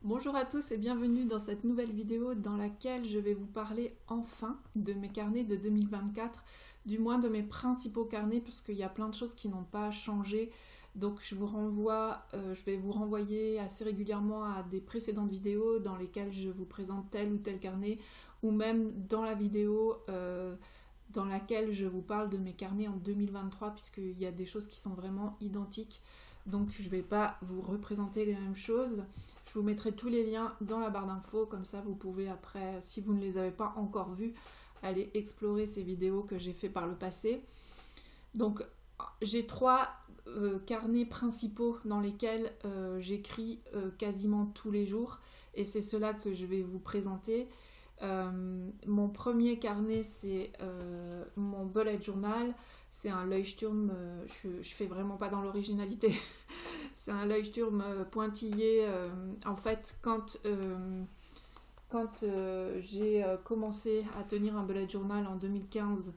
Bonjour à tous et bienvenue dans cette nouvelle vidéo dans laquelle je vais vous parler enfin de mes carnets de 2024, du moins de mes principaux carnets parce qu'il y a plein de choses qui n'ont pas changé. Donc je vais vous renvoyer assez régulièrement à des précédentes vidéos dans lesquelles je vous présente tel ou tel carnet ou même dans la vidéo dans laquelle je vous parle de mes carnets en 2023 puisqu'il y a des choses qui sont vraiment identiques. Donc je ne vais pas vous représenter les mêmes choses. Je vous mettrai tous les liens dans la barre d'infos, comme ça vous pouvez après, si vous ne les avez pas encore vus, aller explorer ces vidéos que j'ai fait par le passé. Donc j'ai trois carnets principaux dans lesquels j'écris quasiment tous les jours et c'est cela que je vais vous présenter. Mon premier carnet c'est mon bullet journal. C'est un Leuchtturm, je fais vraiment pas dans l'originalité. C'est un Leuchtturm pointillé. En fait, quand j'ai commencé à tenir un bullet journal en 2015,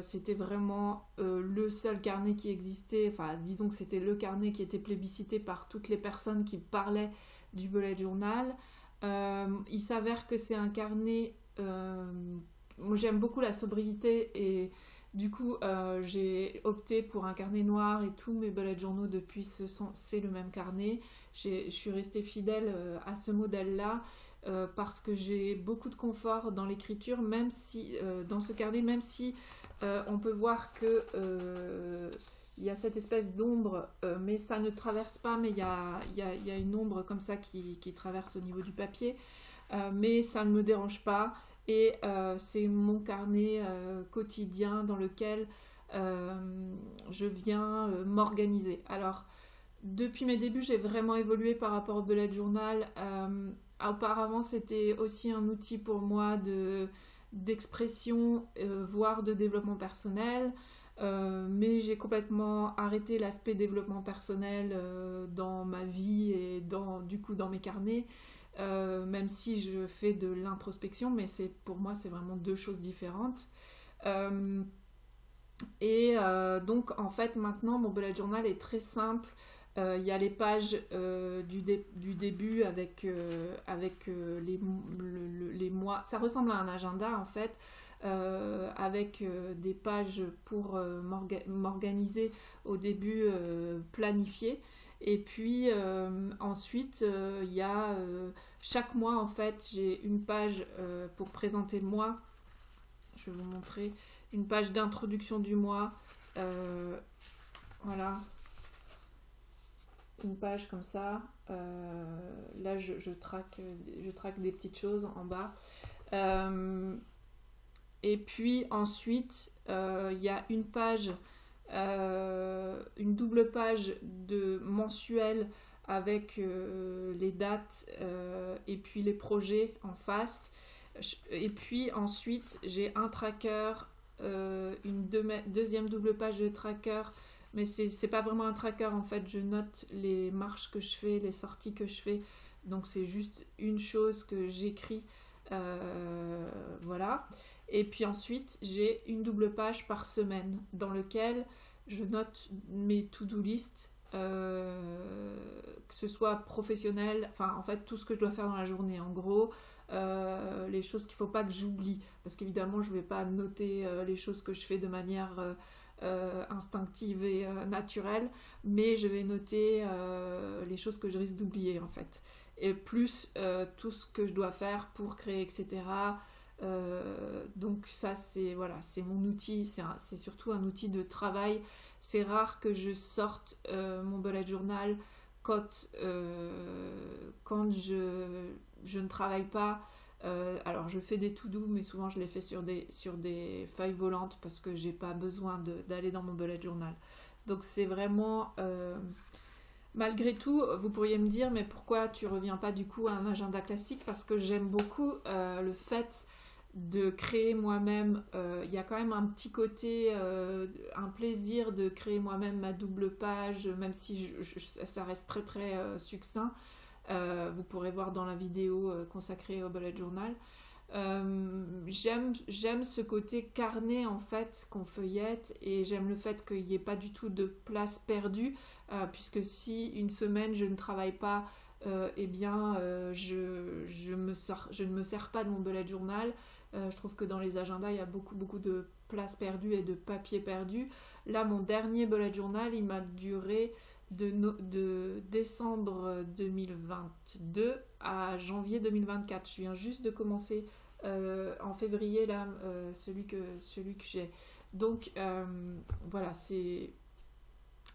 c'était vraiment le seul carnet qui existait. Enfin, disons que c'était le carnet qui était plébiscité par toutes les personnes qui parlaient du bullet journal. Il s'avère que c'est un carnet. Moi, j'aime beaucoup la sobriété et du coup, j'ai opté pour un carnet noir et tous mes bullet journaux depuis c'est le même carnet. Je suis restée fidèle à ce modèle-là parce que j'ai beaucoup de confort dans l'écriture, même si dans ce carnet, même si on peut voir que il y a cette espèce d'ombre, mais ça ne traverse pas, mais il y a une ombre comme ça qui traverse au niveau du papier, mais ça ne me dérange pas. Et c'est mon carnet quotidien dans lequel je viens m'organiser. Alors, depuis mes débuts, j'ai vraiment évolué par rapport au bullet journal. Auparavant, c'était aussi un outil pour moi d'expression, voire de développement personnel. Mais j'ai complètement arrêté l'aspect développement personnel dans ma vie et du coup dans mes carnets. Même si je fais de l'introspection, mais pour moi c'est vraiment deux choses différentes. Donc en fait maintenant mon bullet journal est très simple. Il y a les pages du début avec les mois. Ça ressemble à un agenda en fait, avec des pages pour m'organiser au début, planifier. Et puis ensuite, il y a chaque mois en fait, j'ai une page pour présenter le mois. Je vais vous montrer une page d'introduction du mois. Voilà, une page comme ça. Là, je traque des petites choses en bas. Et puis ensuite, il y a une page, une double page de mensuel avec les dates et puis les projets en face. Et puis ensuite, j'ai un tracker, deuxième double page de tracker, mais c'est pas vraiment un tracker en fait. Je note les marches que je fais, les sorties que je fais, donc c'est juste une chose que j'écris. Voilà. Et puis ensuite, j'ai une double page par semaine dans lequel je note mes to-do list, que ce soit professionnel, enfin en fait tout ce que je dois faire dans la journée en gros, les choses qu'il ne faut pas que j'oublie, parce qu'évidemment je ne vais pas noter les choses que je fais de manière instinctive et naturelle, mais je vais noter les choses que je risque d'oublier en fait. Et plus tout ce que je dois faire pour créer, etc. Donc ça c'est voilà, c'est mon outil, c'est surtout un outil de travail. C'est rare que je sorte mon bullet journal quand je ne travaille pas. Alors je fais des to-do, mais souvent je les fais sur des feuilles volantes parce que j'ai pas besoin d'aller dans mon bullet journal. Donc c'est vraiment malgré tout, vous pourriez me dire mais pourquoi tu reviens pas du coup à un agenda classique? Parce que j'aime beaucoup le fait de créer moi-même. Il y a quand même un petit côté, un plaisir de créer moi-même ma double page, même si ça reste très très succinct. Vous pourrez voir dans la vidéo consacrée au bullet journal. J'aime ce côté carnet en fait qu'on feuillette, et j'aime le fait qu'il n'y ait pas du tout de place perdue, puisque si une semaine je ne travaille pas eh bien, je ne me sers pas de mon bullet journal. Je trouve que dans les agendas, il y a beaucoup de place perdue et de papier perdu. Là, mon dernier bullet journal, il m'a duré de décembre 2022 à janvier 2024. Je viens juste de commencer en février, là, celui que j'ai. Donc, voilà, c'est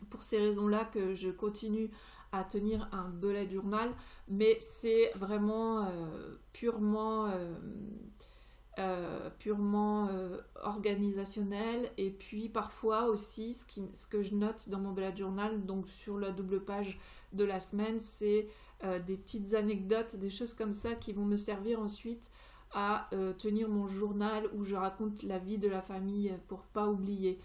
pour ces raisons-là que je continue à tenir un bullet journal, mais c'est vraiment purement organisationnel. Et puis parfois aussi ce que je note dans mon bullet journal, donc sur la double page de la semaine, c'est des petites anecdotes, des choses comme ça qui vont me servir ensuite à tenir mon journal où je raconte la vie de la famille pour pas oublier.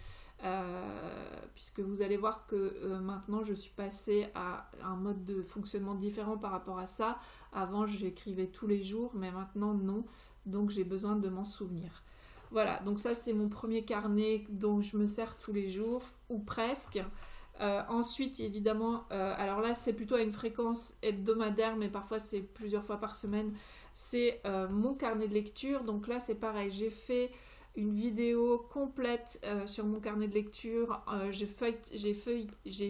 Puisque vous allez voir que maintenant je suis passée à un mode de fonctionnement différent par rapport à ça. Avant j'écrivais tous les jours, mais maintenant non, donc j'ai besoin de m'en souvenir. Voilà, donc ça c'est mon premier carnet dont je me sers tous les jours, ou presque. Ensuite évidemment, alors là c'est plutôt à une fréquence hebdomadaire, mais parfois c'est plusieurs fois par semaine, c'est mon carnet de lecture. Donc là c'est pareil, j'ai fait une vidéo complète sur mon carnet de lecture. J'ai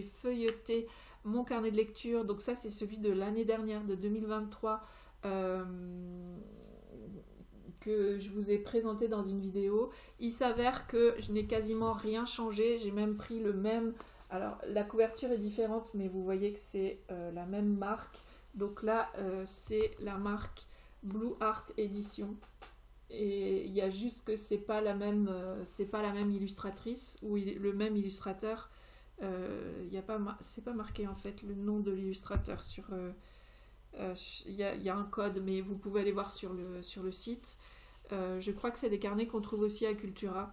feuilleté mon carnet de lecture. Donc ça, c'est celui de l'année dernière, de 2023, que je vous ai présenté dans une vidéo. Il s'avère que je n'ai quasiment rien changé. J'ai même pris le même... Alors, la couverture est différente, mais vous voyez que c'est la même marque. Donc là, c'est la marque Blue Art Edition. Et il y a juste que c'est pas la même illustratrice ou le même illustrateur. C'est pas marqué en fait le nom de l'illustrateur sur. Il y a un code, mais vous pouvez aller voir sur le site. Je crois que c'est des carnets qu'on trouve aussi à Cultura.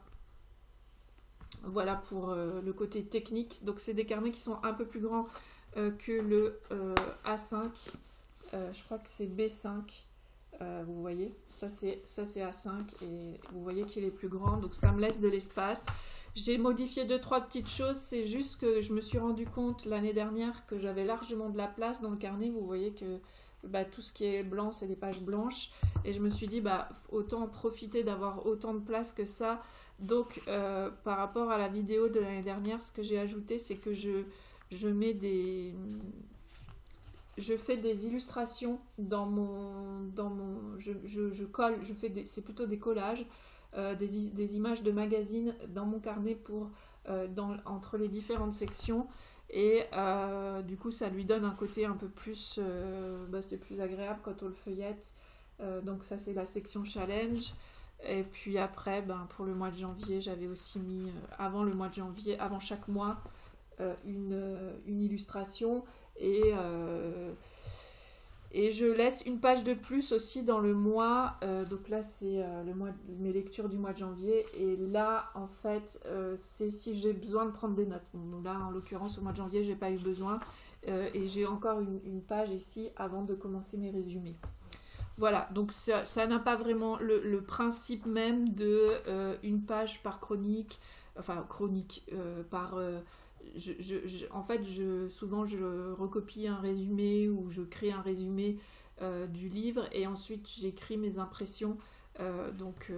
Voilà pour le côté technique. Donc c'est des carnets qui sont un peu plus grands que le A5. Je crois que c'est B5. Vous voyez, ça c'est A5 et vous voyez qu'il est plus grand, donc ça me laisse de l'espace. J'ai modifié 2-3 petites choses, c'est juste que je me suis rendu compte l'année dernière que j'avais largement de la place dans le carnet. Vous voyez que tout ce qui est blanc c'est des pages blanches, et je me suis dit autant en profiter d'avoir autant de place que ça. Donc par rapport à la vidéo de l'année dernière, ce que j'ai ajouté, c'est que je fais des illustrations je colle, c'est plutôt des collages, des images de magazines dans mon carnet entre les différentes sections, et du coup ça lui donne un côté un peu plus, c'est plus agréable quand on le feuillette. Donc ça c'est la section challenge. Et puis après, pour le mois de janvier, j'avais aussi mis, avant le mois de janvier, avant chaque mois, une illustration. Et je laisse une page de plus aussi dans le mois. Donc là, c'est mes lectures du mois de janvier. Et là, en fait, c'est si j'ai besoin de prendre des notes. Bon, là, en l'occurrence, au mois de janvier, j'ai pas eu besoin. Et j'ai encore une page ici avant de commencer mes résumés. Voilà, donc ça n'a pas vraiment le principe même de une page par chronique. Enfin, chronique par... en fait, souvent je recopie un résumé ou je crée un résumé du livre, et ensuite j'écris mes impressions. Donc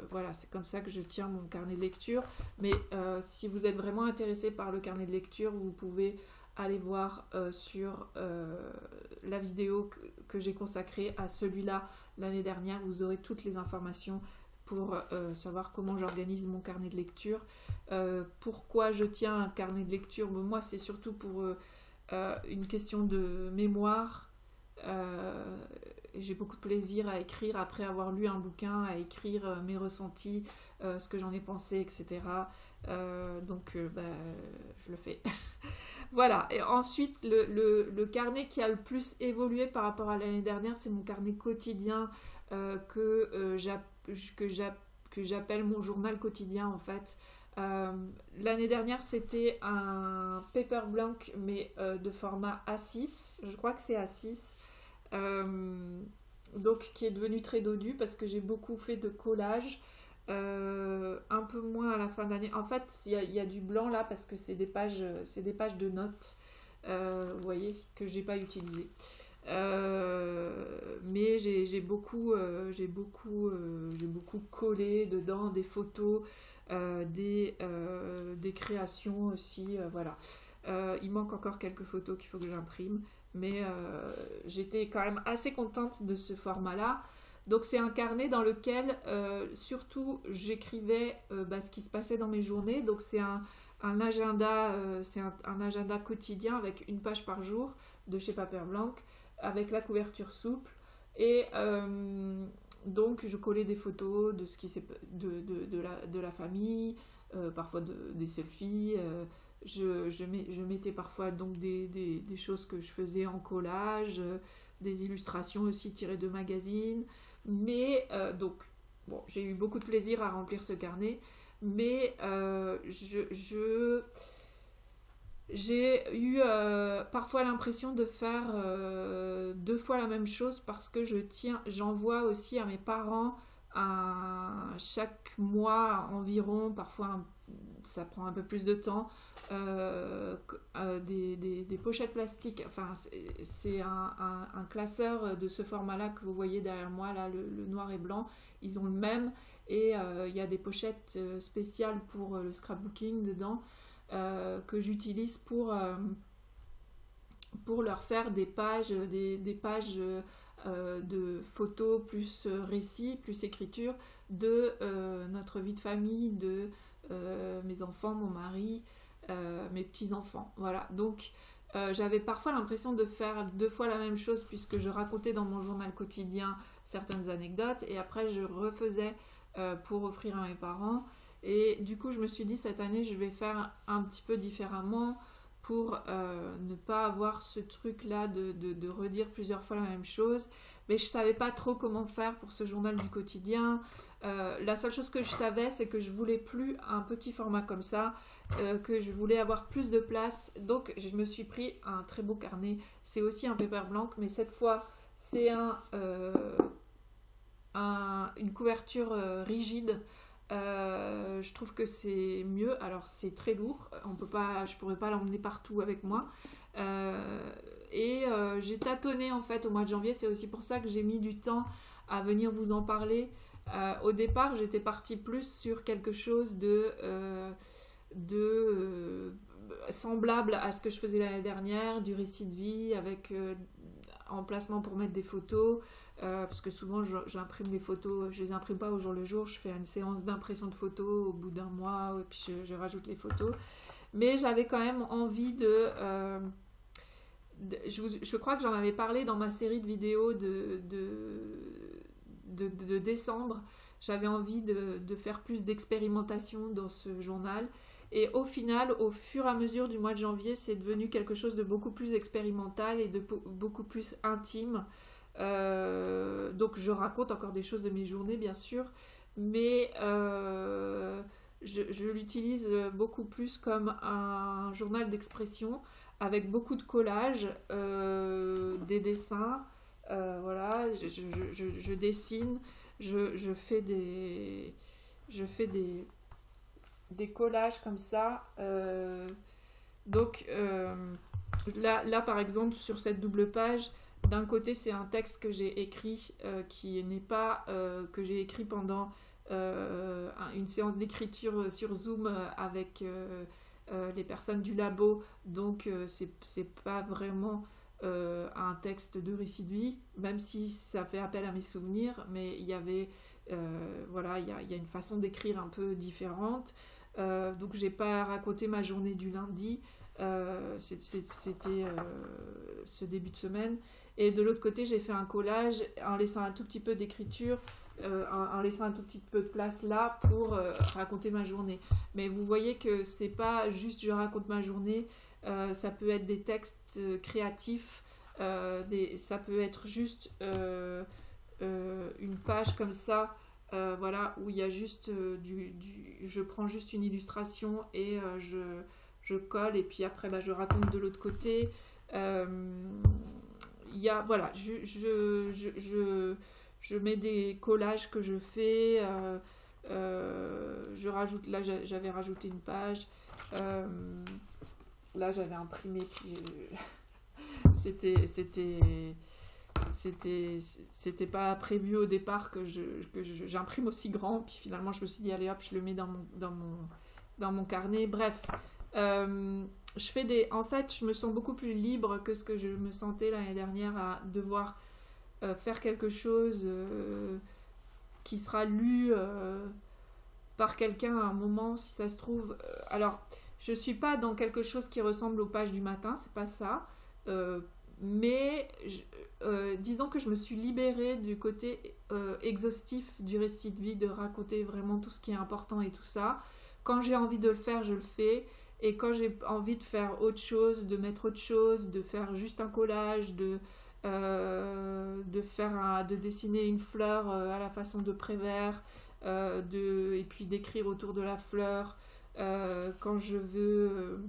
voilà, c'est comme ça que je tiens mon carnet de lecture. Mais si vous êtes vraiment intéressé par le carnet de lecture, vous pouvez aller voir sur la vidéo que j'ai consacrée à celui-là l'année dernière. Vous aurez toutes les informations pour savoir comment j'organise mon carnet de lecture. Pourquoi je tiens un carnet de lecture? Moi, c'est surtout pour une question de mémoire. J'ai beaucoup de plaisir à écrire après avoir lu un bouquin, à écrire mes ressentis, ce que j'en ai pensé, etc. Donc, je le fais. Voilà. Et ensuite, le carnet qui a le plus évolué par rapport à l'année dernière, c'est mon carnet quotidien que j'appelle mon journal quotidien, en fait. L'année dernière, c'était un paper blank, mais de format A6. Je crois que c'est A6. Donc, qui est devenu très dodu parce que j'ai beaucoup fait de collage. Un peu moins à la fin d'année. En fait, il y a du blanc là parce que c'est des pages de notes. vous voyez, que j'ai pas utilisé. Mais j'ai beaucoup collé dedans des photos, des créations aussi, voilà. Il manque encore quelques photos qu'il faut que j'imprime, mais j'étais quand même assez contente de ce format-là. Donc c'est un carnet dans lequel surtout j'écrivais ce qui se passait dans mes journées. Donc c'est un agenda, un agenda quotidien avec une page par jour de chez Paper Blanc, avec la couverture souple. Et donc je collais des photos de ce qui de la famille, parfois des selfies. Je mettais parfois donc des choses que je faisais en collage, des illustrations aussi tirées de magazines. Mais donc, bon, j'ai eu beaucoup de plaisir à remplir ce carnet, mais j'ai eu parfois l'impression de faire 2 fois la même chose parce que j'envoie aussi à mes parents chaque mois environ, parfois ça prend un peu plus de temps, des pochettes plastiques. Enfin, c'est un classeur de ce format-là que vous voyez derrière moi, là, le noir et blanc. Ils ont le même et il y a des pochettes spéciales pour le scrapbooking dedans que j'utilise pour leur faire des pages, des pages de photos plus récits, plus écriture de notre vie de famille, de mes enfants, mon mari, mes petits-enfants. Voilà, donc j'avais parfois l'impression de faire 2 fois la même chose puisque je racontais dans mon journal quotidien certaines anecdotes et après je refaisais pour offrir à mes parents. Et du coup, je me suis dit, cette année, je vais faire un petit peu différemment pour ne pas avoir ce truc-là de redire plusieurs fois la même chose. Mais je ne savais pas trop comment faire pour ce journal du quotidien. La seule chose que je savais, c'est que je ne voulais plus un petit format comme ça, que je voulais avoir plus de place. Donc, je me suis pris un très beau carnet. C'est aussi un Paper Blanc, mais cette fois, c'est une couverture rigide. Je trouve que c'est mieux. Alors c'est très lourd, je pourrais pas l'emmener partout avec moi. J'ai tâtonné en fait au mois de janvier. C'est aussi pour ça que j'ai mis du temps à venir vous en parler. Au départ, j'étais partie plus sur quelque chose de semblable à ce que je faisais l'année dernière, du récit de vie avec emplacement pour mettre des photos. Parce que souvent j'imprime les photos, je les imprime pas au jour le jour, je fais une séance d'impression de photos au bout d'un mois et puis je rajoute les photos. Mais j'avais quand même envie je crois que j'en avais parlé dans ma série de vidéos de décembre. J'avais envie de faire plus d'expérimentation dans ce journal. Et au final, au fur et à mesure du mois de janvier, c'est devenu quelque chose de beaucoup plus expérimental et de beaucoup plus intime. Donc je raconte encore des choses de mes journées bien sûr, mais je l'utilise beaucoup plus comme un journal d'expression avec beaucoup de collages, des dessins, voilà, je dessine, je fais des collages comme ça. Donc là par exemple sur cette double page, d'un côté, c'est un texte que j'ai écrit qui n'est pas que j'ai écrit pendant une séance d'écriture sur Zoom avec les personnes du labo. Donc, c'est pas vraiment un texte de récit de vie, même si ça fait appel à mes souvenirs. Mais il y avait, voilà, il y a une façon d'écrire un peu différente. Donc, j'ai pas raconté ma journée du lundi. C'était ce début de semaine. Et de l'autre côté, j'ai fait un collage en laissant un tout petit peu d'écriture, en laissant un tout petit peu de place là pour raconter ma journée. Mais vous voyez que c'est pas juste je raconte ma journée, ça peut être des textes créatifs, ça peut être juste une page comme ça, voilà, où il y a juste je prends juste une illustration et je colle et puis après je raconte de l'autre côté. Voilà, je mets des collages que je fais, je rajoute, là j'avais rajouté une page, là j'avais imprimé, puis c'était c'était pas prévu au départ que j'imprime aussi grand, puis finalement je me suis dit allez hop, je le mets dans mon carnet. Bref, en fait je me sens beaucoup plus libre que ce que je me sentais l'année dernière à devoir faire quelque chose qui sera lu par quelqu'un à un moment, si ça se trouve. Alors, je suis pas dans quelque chose qui ressemble aux pages du matin, c'est pas ça. Mais disons que je me suis libérée du côté exhaustif du récit de vie, de raconter vraiment tout ce qui est important et tout ça. Quand j'ai envie de le faire, je le fais. Et quand j'ai envie de faire autre chose, de mettre autre chose, de faire juste un collage, de dessiner une fleur à la façon de Prévert, et puis d'écrire autour de la fleur, quand je veux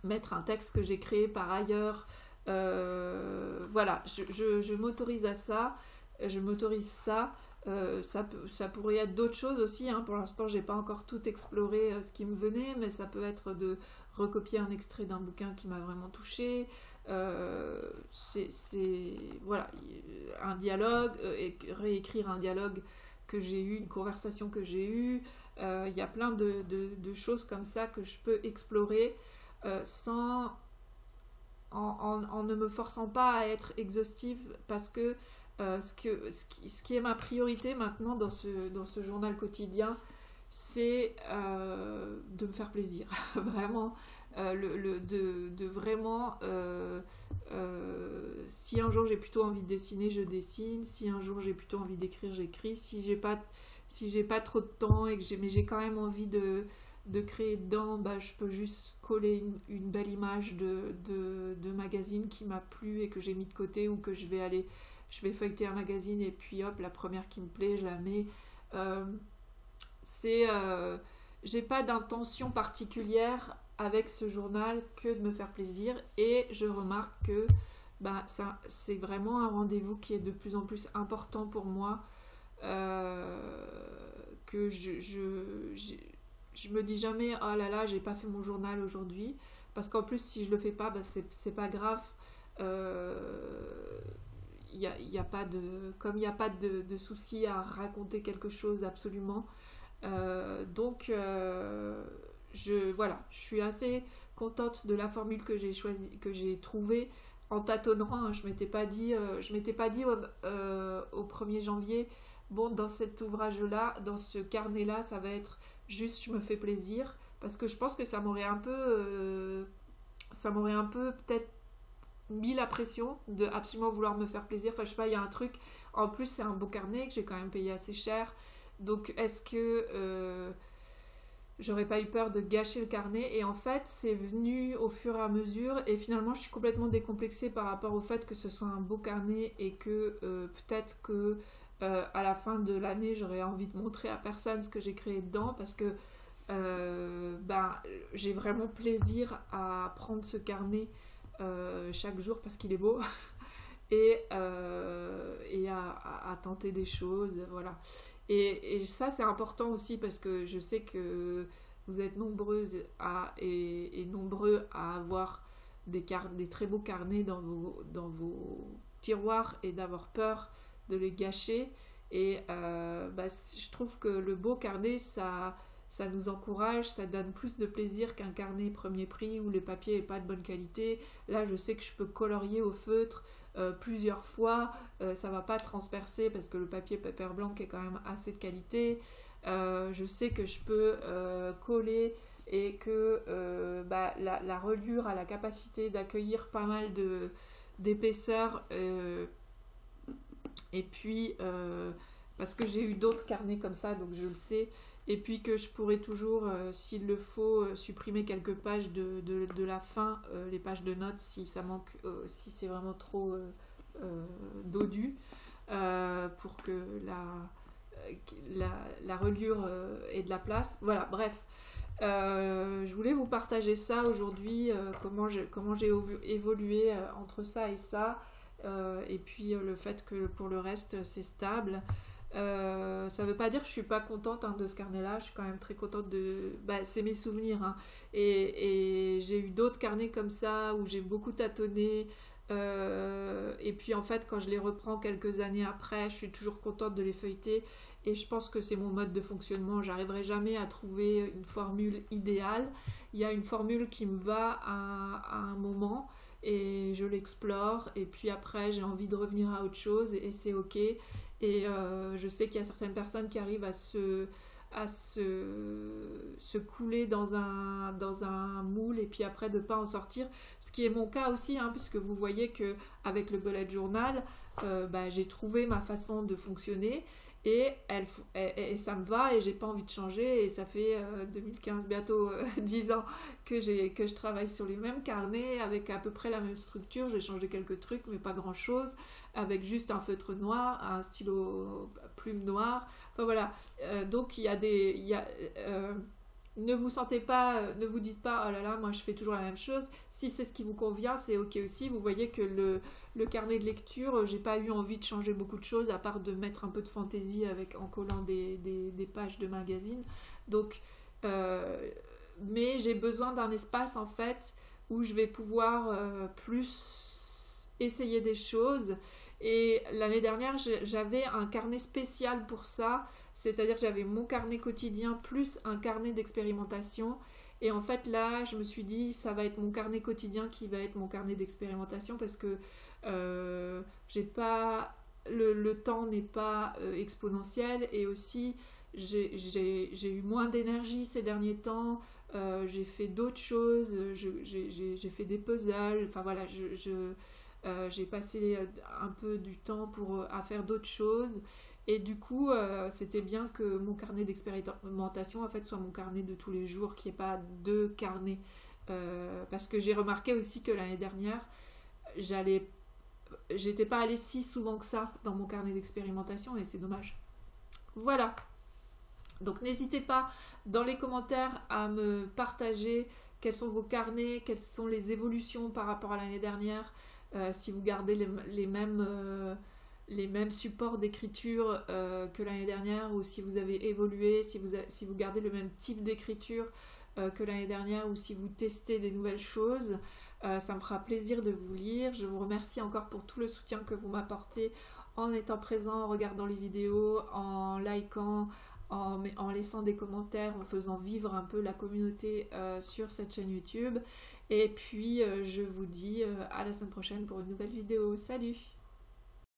mettre un texte que j'ai créé par ailleurs, voilà, je m'autorise à ça, je m'autorise ça. Ça pourrait être d'autres choses aussi, hein. Pour l'instant j'ai pas encore tout exploré ce qui me venait, mais ça peut être de recopier un extrait d'un bouquin qui m'a vraiment touchée, voilà, un dialogue, réécrire un dialogue que j'ai eu, une conversation que j'ai eue. Il y a plein de choses comme ça que je peux explorer en ne me forçant pas à être exhaustive, parce que ce qui est ma priorité maintenant dans ce journal quotidien, c'est de me faire plaisir. Vraiment, de vraiment, si un jour j'ai plutôt envie de dessiner, je dessine. Si un jour j'ai plutôt envie d'écrire, j'écris. Si j'ai pas trop de temps mais j'ai quand même envie de créer dedans, bah, je peux juste coller une belle image de magazine qui m'a plu et que j'ai mis de côté, ou que je vais feuilleter un magazine et puis hop, la première qui me plaît, je la mets. J'ai pas d'intention particulière avec ce journal que de me faire plaisir, et je remarque que bah, c'est vraiment un rendez-vous qui est de plus en plus important pour moi, que je me dis jamais oh là là, j'ai pas fait mon journal aujourd'hui, parce qu'en plus si je le fais pas, bah, c'est pas grave. Y a pas comme il n'y a pas de souci à raconter quelque chose absolument, donc voilà, je suis assez contente de la formule que j'ai choisie, que j'ai trouvée en tâtonnant, hein. Je m'étais pas dit au 1er janvier, bon, dans cet ouvrage-là, dans ce carnet-là, ça va être juste je me fais plaisir, parce que je pense que ça m'aurait un peu peut-être mis la pression de absolument vouloir me faire plaisir. Enfin, je sais pas, il y a un truc. En plus, c'est un beau carnet que j'ai quand même payé assez cher. Donc, est-ce que j'aurais pas eu peur de gâcher le carnet? Et en fait, c'est venu au fur et à mesure. Et finalement, je suis complètement décomplexée par rapport au fait que ce soit un beau carnet, et que peut-être que à la fin de l'année, j'aurais envie de montrer à personne ce que j'ai créé dedans, parce que j'ai vraiment plaisir à prendre ce carnet chaque jour parce qu'il est beau et à tenter des choses, voilà. Et ça, c'est important aussi, parce que je sais que vous êtes nombreuses et nombreux à avoir des très beaux carnets dans vos tiroirs, et d'avoir peur de les gâcher. Et je trouve que le beau carnet, ça nous encourage, ça donne plus de plaisir qu'un carnet premier prix où le papier n'est pas de bonne qualité. Là, je sais que je peux colorier au feutre plusieurs fois, ça va pas transpercer parce que le papier papier blanc est quand même assez de qualité. Je sais que je peux coller, et que la reliure a la capacité d'accueillir pas mal d'épaisseur, et puis parce que j'ai eu d'autres carnets comme ça, donc je le sais. Et puis que je pourrais toujours, s'il le faut, supprimer quelques pages de la fin, les pages de notes, si ça manque, si c'est vraiment trop dodu, pour que la reliure ait de la place. Voilà, bref. Je voulais vous partager ça aujourd'hui, comment j'ai évolué entre ça et ça, et puis le fait que pour le reste c'est stable. Ça veut pas dire que je suis pas contente de ce carnet-là, je suis quand même très contente de... Bah, c'est mes souvenirs, hein. Et j'ai eu d'autres carnets comme ça où j'ai beaucoup tâtonné. Et puis en fait, quand je les reprends quelques années après, je suis toujours contente de les feuilleter. Et je pense que c'est mon mode de fonctionnement. J'arriverai jamais à trouver une formule idéale. Il y a une formule qui me va à un moment et je l'explore. Et puis après, j'ai envie de revenir à autre chose et c'est ok. Et je sais qu'il y a certaines personnes qui arrivent à se couler dans un moule et puis après de ne pas en sortir. Ce qui est mon cas aussi, hein, puisque vous voyez que avec le bullet journal, bah, j'ai trouvé ma façon de fonctionner et ça me va et j'ai pas envie de changer. Et ça fait 2015, bientôt 10 ans que je travaille sur les mêmes carnets avec à peu près la même structure. J'ai changé quelques trucs, mais pas grand chose, avec juste un feutre noir, un stylo plume noire. Enfin voilà. Donc il y a ne vous sentez pas, ne vous dites pas oh là là, moi je fais toujours la même chose. Si c'est ce qui vous convient, c'est ok aussi. Vous voyez que le carnet de lecture, j'ai pas eu envie de changer beaucoup de choses à part de mettre un peu de fantaisie en collant des pages de magazine. Donc, mais j'ai besoin d'un espace en fait où je vais pouvoir plus essayer des choses. Et l'année dernière, j'avais un carnet spécial pour ça. C'est-à-dire que j'avais mon carnet quotidien plus un carnet d'expérimentation. Et en fait, là, je me suis dit, ça va être mon carnet quotidien qui va être mon carnet d'expérimentation parce que j'ai pas... Le temps n'est pas exponentiel et aussi j'ai eu moins d'énergie ces derniers temps. J'ai fait d'autres choses, j'ai fait des puzzles. Enfin voilà, j'ai passé un peu du temps à faire d'autres choses. Et du coup, c'était bien que mon carnet d'expérimentation en fait, soit mon carnet de tous les jours, qu'il n'y ait pas deux carnets. Parce que j'ai remarqué aussi que l'année dernière, j'étais pas allée si souvent que ça dans mon carnet d'expérimentation et c'est dommage. Voilà. Donc n'hésitez pas dans les commentaires à me partager quels sont vos carnets, quelles sont les évolutions par rapport à l'année dernière, si vous gardez les mêmes supports d'écriture que l'année dernière ou si vous avez évolué, si vous gardez le même type d'écriture que l'année dernière ou si vous testez des nouvelles choses. Ça me fera plaisir de vous lire. Je vous remercie encore pour tout le soutien que vous m'apportez en étant présent, en regardant les vidéos, en likant, en laissant des commentaires, en faisant vivre un peu la communauté sur cette chaîne YouTube. Et puis je vous dis à la semaine prochaine pour une nouvelle vidéo. Salut!